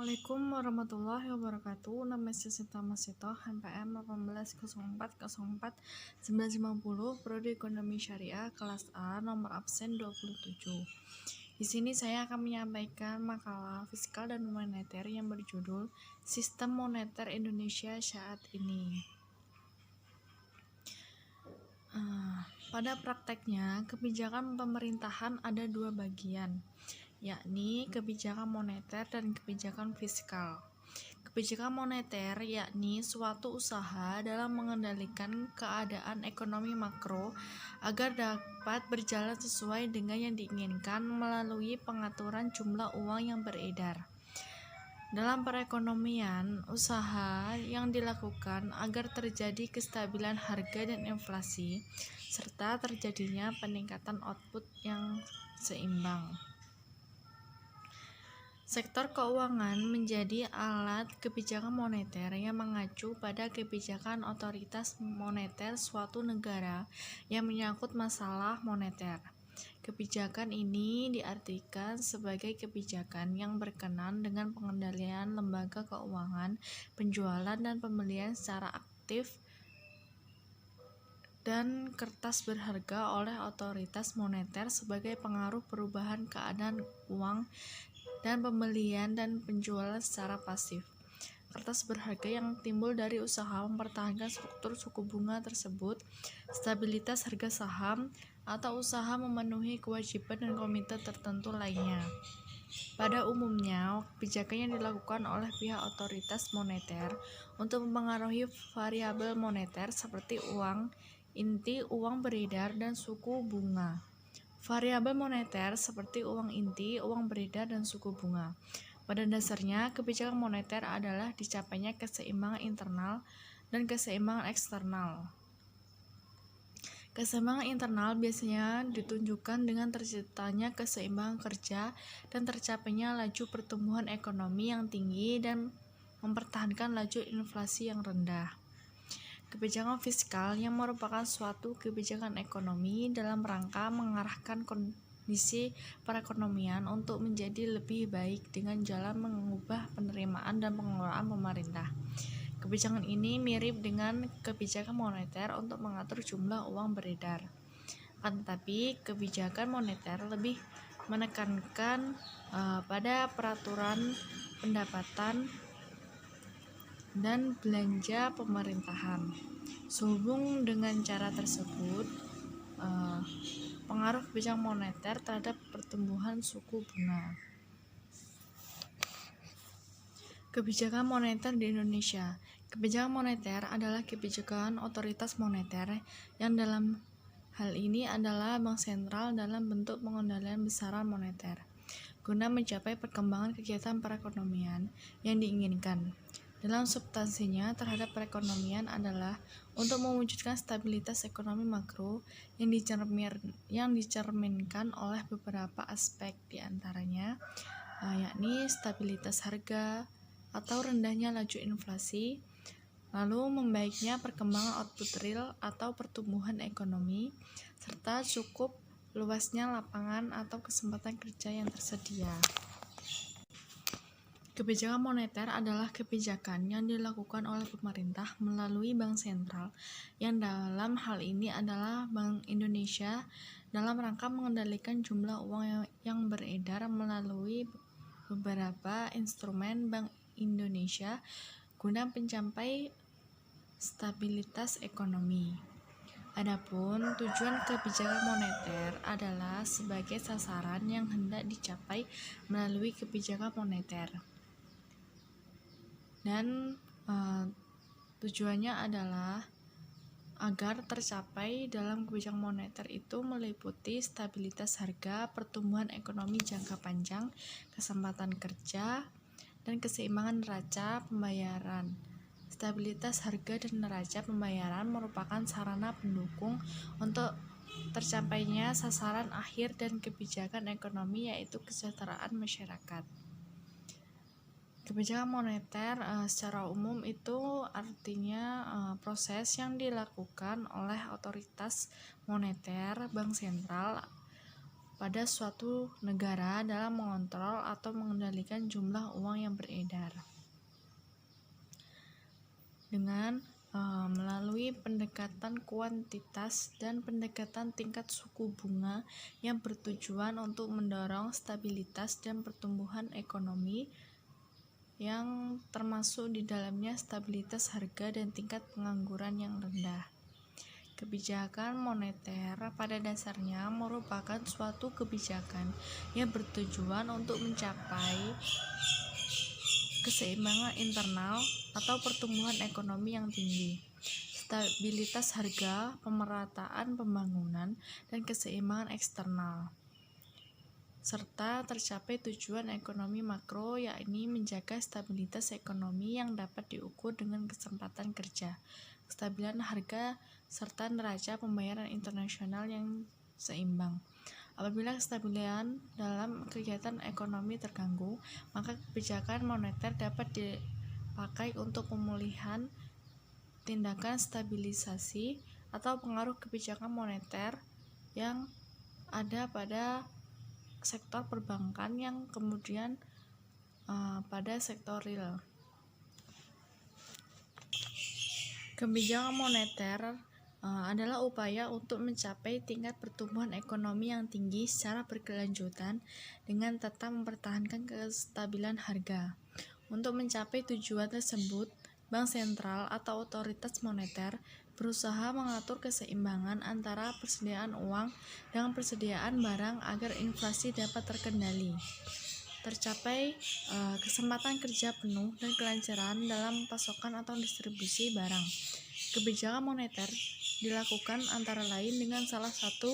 Assalamualaikum warahmatullahi wabarakatuh. Nama saya Sinta Masito, HMPM 180404 Prodi Ekonomi Syariah kelas A, nomor absen 27. Di sini saya akan menyampaikan makalah fiskal dan moneter yang berjudul Sistem Moneter Indonesia Saat Ini. Pada prakteknya, kebijakan pemerintahan ada dua bagian, yakni kebijakan moneter dan kebijakan fiskal. Kebijakan moneter yakni suatu usaha dalam mengendalikan keadaan ekonomi makro agar dapat berjalan sesuai dengan yang diinginkan melalui pengaturan jumlah uang yang beredar. Dalam perekonomian, usaha yang dilakukan agar terjadi kestabilan harga dan inflasi, serta terjadinya peningkatan output yang seimbang. Sektor keuangan menjadi alat kebijakan moneter yang mengacu pada kebijakan otoritas moneter suatu negara yang menyangkut masalah moneter. Kebijakan ini diartikan sebagai kebijakan yang berkenan dengan pengendalian lembaga keuangan, penjualan dan pembelian secara aktif dan kertas berharga oleh otoritas moneter sebagai pengaruh perubahan keadaan uang dan pembelian dan penjualan secara pasif. Kertas berharga yang timbul dari usaha mempertahankan struktur suku bunga tersebut, stabilitas harga saham, atau usaha memenuhi kewajiban dan komite tertentu lainnya. Pada umumnya, kebijakan yang dilakukan oleh pihak otoritas moneter untuk mempengaruhi variabel moneter seperti uang inti, uang beredar, dan suku bunga. Variabel moneter seperti uang inti, uang beredar, dan suku bunga. Pada dasarnya, kebijakan moneter adalah dicapainya keseimbangan internal dan keseimbangan eksternal. Keseimbangan internal biasanya ditunjukkan dengan terciptanya keseimbangan kerja dan tercapainya laju pertumbuhan ekonomi yang tinggi dan mempertahankan laju inflasi yang rendah. Kebijakan fiskal yang merupakan suatu kebijakan ekonomi dalam rangka mengarahkan kondisi perekonomian untuk menjadi lebih baik dengan jalan mengubah penerimaan dan pengelolaan pemerintah. Kebijakan ini mirip dengan kebijakan moneter untuk mengatur jumlah uang beredar. Akan tetapi, kebijakan moneter lebih menekankan pada peraturan pendapatan dan belanja pemerintahan. Sehubung dengan cara tersebut, pengaruh kebijakan moneter terhadap pertumbuhan suku bunga. Kebijakan moneter di Indonesia. Kebijakan moneter adalah kebijakan otoritas moneter yang dalam hal ini adalah bank sentral dalam bentuk pengendalian besaran moneter guna mencapai perkembangan kegiatan perekonomian yang diinginkan. Dalam substansinya terhadap perekonomian adalah untuk mewujudkan stabilitas ekonomi makro yang dicerminkan oleh beberapa aspek, diantaranya yakni stabilitas harga atau rendahnya laju inflasi, lalu membaiknya perkembangan output real atau pertumbuhan ekonomi, serta cukup luasnya lapangan atau kesempatan kerja yang tersedia. Kebijakan moneter adalah kebijakan yang dilakukan oleh pemerintah melalui bank sentral, yang dalam hal ini adalah Bank Indonesia, dalam rangka mengendalikan jumlah uang yang beredar melalui beberapa instrumen Bank Indonesia guna mencapai stabilitas ekonomi. Adapun tujuan kebijakan moneter adalah sebagai sasaran yang hendak dicapai melalui kebijakan moneter. Dan tujuannya adalah agar tercapai dalam kebijakan moneter itu meliputi stabilitas harga, pertumbuhan ekonomi jangka panjang, kesempatan kerja, dan keseimbangan neraca pembayaran. Stabilitas harga dan neraca pembayaran merupakan sarana pendukung untuk tercapainya sasaran akhir dan kebijakan ekonomi, yaitu kesejahteraan masyarakat. Kebijakan moneter secara umum itu artinya proses yang dilakukan oleh otoritas moneter, bank sentral, pada suatu negara dalam mengontrol atau mengendalikan jumlah uang yang beredar. Dengan melalui pendekatan kuantitas dan pendekatan tingkat suku bunga yang bertujuan untuk mendorong stabilitas dan pertumbuhan ekonomi yang termasuk di dalamnya stabilitas harga dan tingkat pengangguran yang rendah. Kebijakan moneter pada dasarnya merupakan suatu kebijakan yang bertujuan untuk mencapai keseimbangan internal atau pertumbuhan ekonomi yang tinggi, stabilitas harga, pemerataan pembangunan, dan keseimbangan eksternal, serta tercapai tujuan ekonomi makro, yakni menjaga stabilitas ekonomi yang dapat diukur dengan kesempatan kerja, kestabilan harga, serta neraca pembayaran internasional yang seimbang. Apabila kestabilan dalam kegiatan ekonomi terganggu, maka kebijakan moneter dapat dipakai untuk pemulihan tindakan stabilisasi atau pengaruh kebijakan moneter yang ada pada sektor perbankan yang kemudian pada sektor real. Kebijakan moneter adalah upaya untuk mencapai tingkat pertumbuhan ekonomi yang tinggi secara berkelanjutan dengan tetap mempertahankan kestabilan harga. Untuk mencapai tujuan tersebut, bank sentral atau otoritas moneter berusaha mengatur keseimbangan antara persediaan uang dan persediaan barang agar inflasi dapat terkendali. Tercapai kesempatan kerja penuh dan kelancaran dalam pasokan atau distribusi barang. Kebijakan moneter dilakukan antara lain dengan salah satu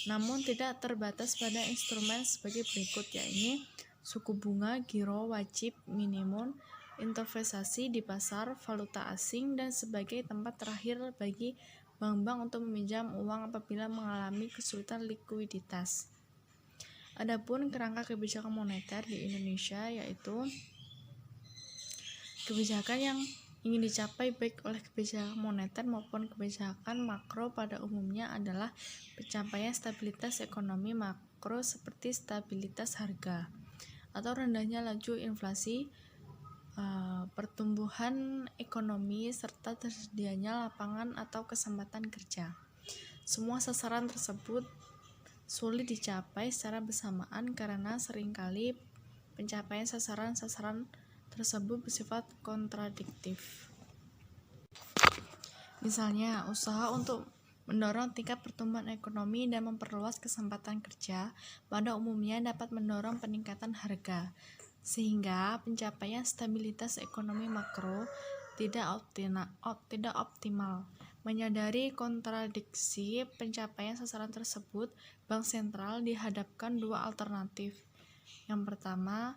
namun tidak terbatas pada instrumen sebagai berikut, yakni suku bunga, giro wajib minimum, investasi di pasar valuta asing, dan sebagai tempat terakhir bagi bank-bank untuk meminjam uang apabila mengalami kesulitan likuiditas. Adapun kerangka kebijakan moneter di Indonesia yaitu kebijakan yang ingin dicapai baik oleh kebijakan moneter maupun kebijakan makro pada umumnya adalah pencapaian stabilitas ekonomi makro seperti stabilitas harga atau rendahnya laju inflasi, pertumbuhan ekonomi, serta tersedianya lapangan atau kesempatan kerja. Semua sasaran tersebut sulit dicapai secara bersamaan karena seringkali pencapaian sasaran-sasaran tersebut bersifat kontradiktif. Misalnya, usaha untuk mendorong tingkat pertumbuhan ekonomi dan memperluas kesempatan kerja pada umumnya dapat mendorong peningkatan harga, sehingga pencapaian stabilitas ekonomi makro tidak optimal. Menyadari kontradiksi pencapaian sasaran tersebut, bank sentral dihadapkan dua alternatif. Yang pertama,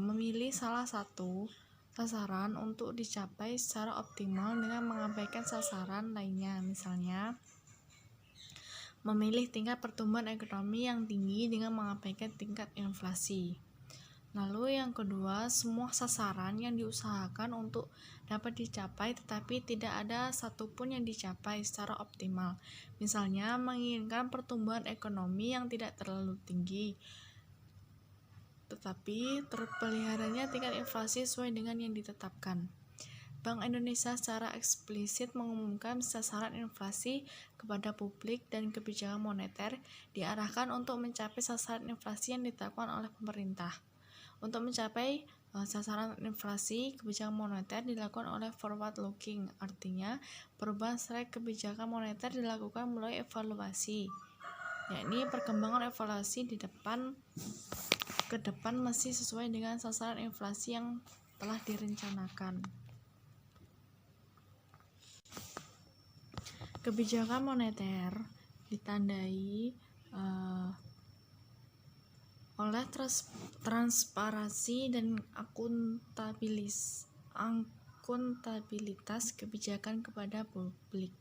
memilih salah satu sasaran untuk dicapai secara optimal dengan mengabaikan sasaran lainnya, misalnya memilih tingkat pertumbuhan ekonomi yang tinggi dengan mengabaikan tingkat inflasi. Lalu yang kedua, semua sasaran yang diusahakan untuk dapat dicapai tetapi tidak ada satupun yang dicapai secara optimal. Misalnya menginginkan pertumbuhan ekonomi yang tidak terlalu tinggi, tetapi terpeliharanya tingkat inflasi sesuai dengan yang ditetapkan. Bank Indonesia secara eksplisit mengumumkan sasaran inflasi kepada publik dan kebijakan moneter diarahkan untuk mencapai sasaran inflasi yang ditetapkan oleh pemerintah. Untuk mencapai sasaran inflasi, kebijakan moneter dilakukan oleh forward looking, artinya perubahan strike kebijakan moneter dilakukan melalui evaluasi, yakni perkembangan evaluasi ke depan masih sesuai dengan sasaran inflasi yang telah direncanakan. Kebijakan moneter ditandai oleh transparansi dan akuntabilitas kebijakan kepada publik.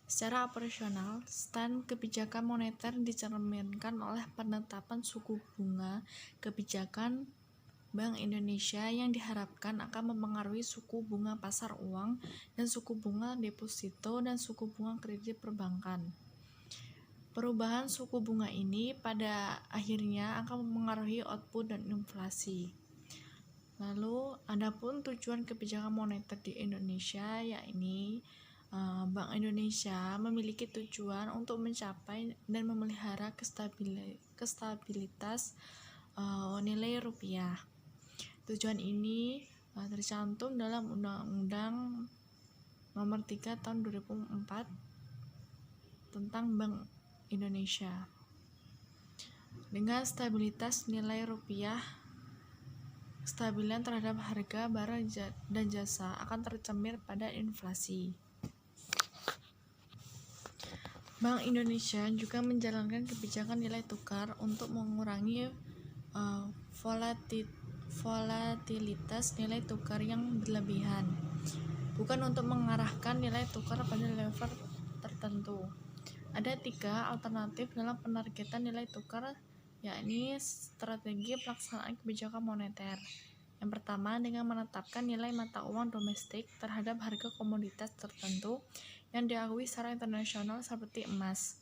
Secara operasional, stand kebijakan moneter dicerminkan oleh penetapan suku bunga kebijakan Bank Indonesia yang diharapkan akan mempengaruhi suku bunga pasar uang dan suku bunga deposito dan suku bunga kredit perbankan. Perubahan suku bunga ini pada akhirnya akan mempengaruhi output dan inflasi. Lalu, adapun tujuan kebijakan moneter di Indonesia, yakni Bank Indonesia memiliki tujuan untuk mencapai dan memelihara kestabilitas nilai rupiah. Tujuan ini tercantum dalam Undang-Undang Nomor 3 Tahun 2004 tentang Bank Indonesia. Dengan stabilitas nilai rupiah, kestabilan terhadap harga barang dan jasa akan tercermin pada inflasi. Bank Indonesia juga menjalankan kebijakan nilai tukar untuk mengurangi volatilitas nilai tukar yang berlebihan, bukan untuk mengarahkan nilai tukar pada level tertentu. Ada 3 alternatif dalam penargetan nilai tukar, yakni strategi pelaksanaan kebijakan moneter. Yang pertama, dengan menetapkan nilai mata uang domestik terhadap harga komoditas tertentu yang diakui secara internasional seperti emas.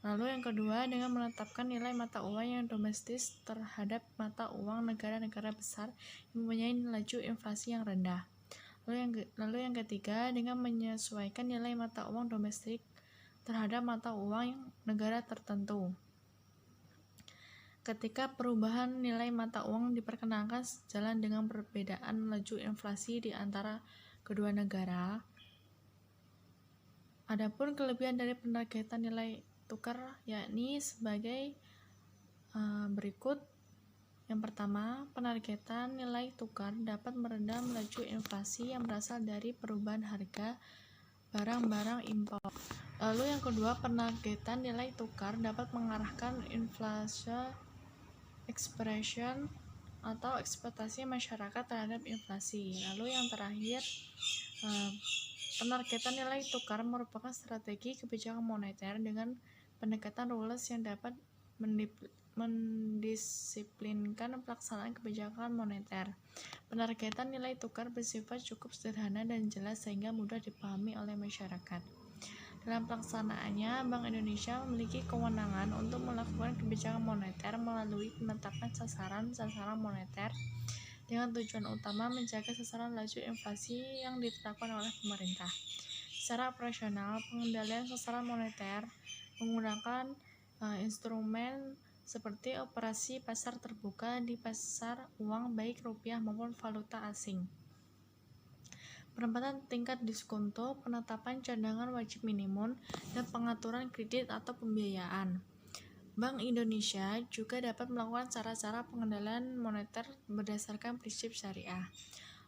Lalu yang kedua, dengan menetapkan nilai mata uang yang domestik terhadap mata uang negara-negara besar yang mempunyai laju inflasi yang rendah. Lalu yang ketiga, dengan menyesuaikan nilai mata uang domestik terhadap mata uang negara tertentu. Ketika perubahan nilai mata uang diperkenalkan sejalan dengan perbedaan laju inflasi di antara kedua negara. Adapun kelebihan dari penargetan nilai tukar yakni sebagai berikut. Yang pertama, penargetan nilai tukar dapat meredam laju inflasi yang berasal dari perubahan harga barang-barang impor. Lalu yang kedua, penargetan nilai tukar dapat mengarahkan inflation expression atau ekspektasi masyarakat terhadap inflasi. Lalu yang terakhir, penargetan nilai tukar merupakan strategi kebijakan moneter dengan pendekatan rules yang dapat mendisiplinkan pelaksanaan kebijakan moneter. Penargetan nilai tukar bersifat cukup sederhana dan jelas sehingga mudah dipahami oleh masyarakat. Dalam pelaksanaannya, Bank Indonesia memiliki kewenangan untuk melakukan kebijakan moneter melalui penetapan sasaran moneter dengan tujuan utama menjaga sasaran laju inflasi yang ditetapkan oleh pemerintah. Secara operasional, pengendalian sasaran moneter menggunakan instrumen seperti operasi pasar terbuka di pasar uang baik rupiah maupun valuta asing, penempatan tingkat diskonto, penetapan cadangan wajib minimum, dan pengaturan kredit atau pembiayaan. Bank Indonesia juga dapat melakukan cara-cara pengendalian moneter berdasarkan prinsip syariah.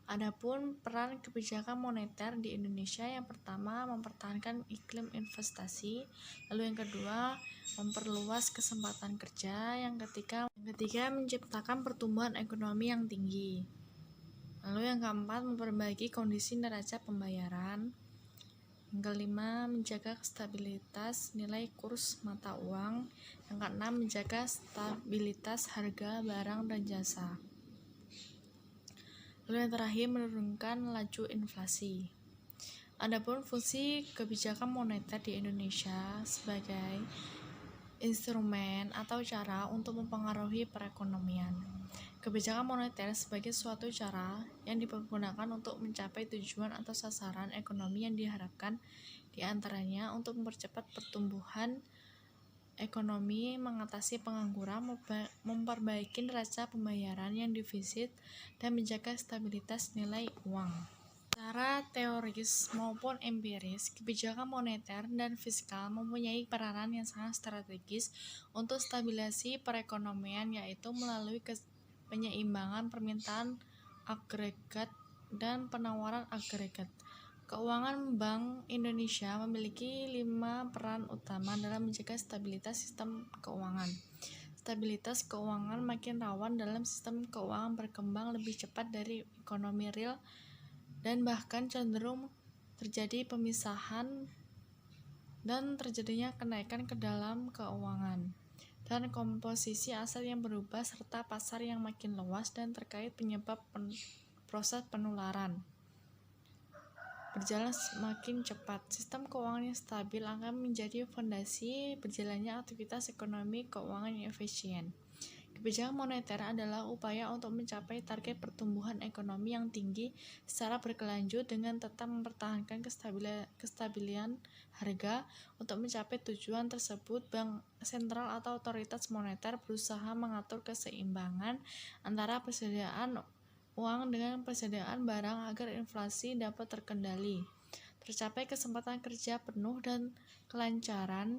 Adapun peran kebijakan moneter di Indonesia, yang pertama mempertahankan iklim investasi, lalu yang kedua memperluas kesempatan kerja, yang ketiga menciptakan pertumbuhan ekonomi yang tinggi. Lalu yang keempat, memperbaiki kondisi neraca pembayaran. Yang kelima, menjaga stabilitas nilai kurs mata uang. Yang keenam, menjaga stabilitas harga barang dan jasa. Lalu yang terakhir, menurunkan laju inflasi. Adapun fungsi kebijakan moneter di Indonesia sebagai instrumen atau cara untuk mempengaruhi perekonomian. Kebijakan moneter sebagai suatu cara yang dipergunakan untuk mencapai tujuan atau sasaran ekonomi yang diharapkan, diantaranya untuk mempercepat pertumbuhan ekonomi, mengatasi pengangguran, memperbaiki neraca pembayaran yang defisit, dan menjaga stabilitas nilai uang. Secara teoris maupun empiris, kebijakan moneter dan fiskal mempunyai peranan yang sangat strategis untuk stabilisasi perekonomian, yaitu melalui penyeimbangan permintaan agregat dan penawaran agregat. Keuangan Bank Indonesia memiliki 5 peran utama dalam menjaga stabilitas sistem keuangan. Stabilitas keuangan makin rawan dalam sistem keuangan berkembang lebih cepat dari ekonomi real dan bahkan cenderung terjadi pemisahan dan terjadinya kenaikan ke dalam keuangan dan komposisi aset yang berubah serta pasar yang makin luas dan terkait penyebab proses penularan. berjalan semakin cepat. Sistem keuangan yang stabil akan menjadi fondasi berjalannya aktivitas ekonomi keuangan yang efisien. Kebijakan moneter adalah upaya untuk mencapai target pertumbuhan ekonomi yang tinggi secara berkelanjut dengan tetap mempertahankan kestabilan harga. Untuk mencapai tujuan tersebut, bank sentral atau otoritas moneter berusaha mengatur keseimbangan antara persediaan uang dengan persediaan barang agar inflasi dapat terkendali, tercapai kesempatan kerja penuh dan kelancaran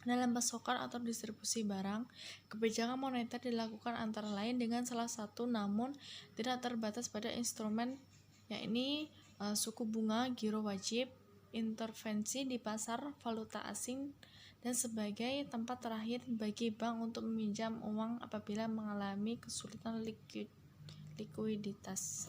dalam pasokan atau distribusi barang. Kebijakan moneter dilakukan antara lain dengan salah satu namun tidak terbatas pada instrumen, yakni suku bunga, giro wajib, intervensi di pasar valuta asing, dan sebagai tempat terakhir bagi bank untuk meminjam uang apabila mengalami kesulitan likuiditas.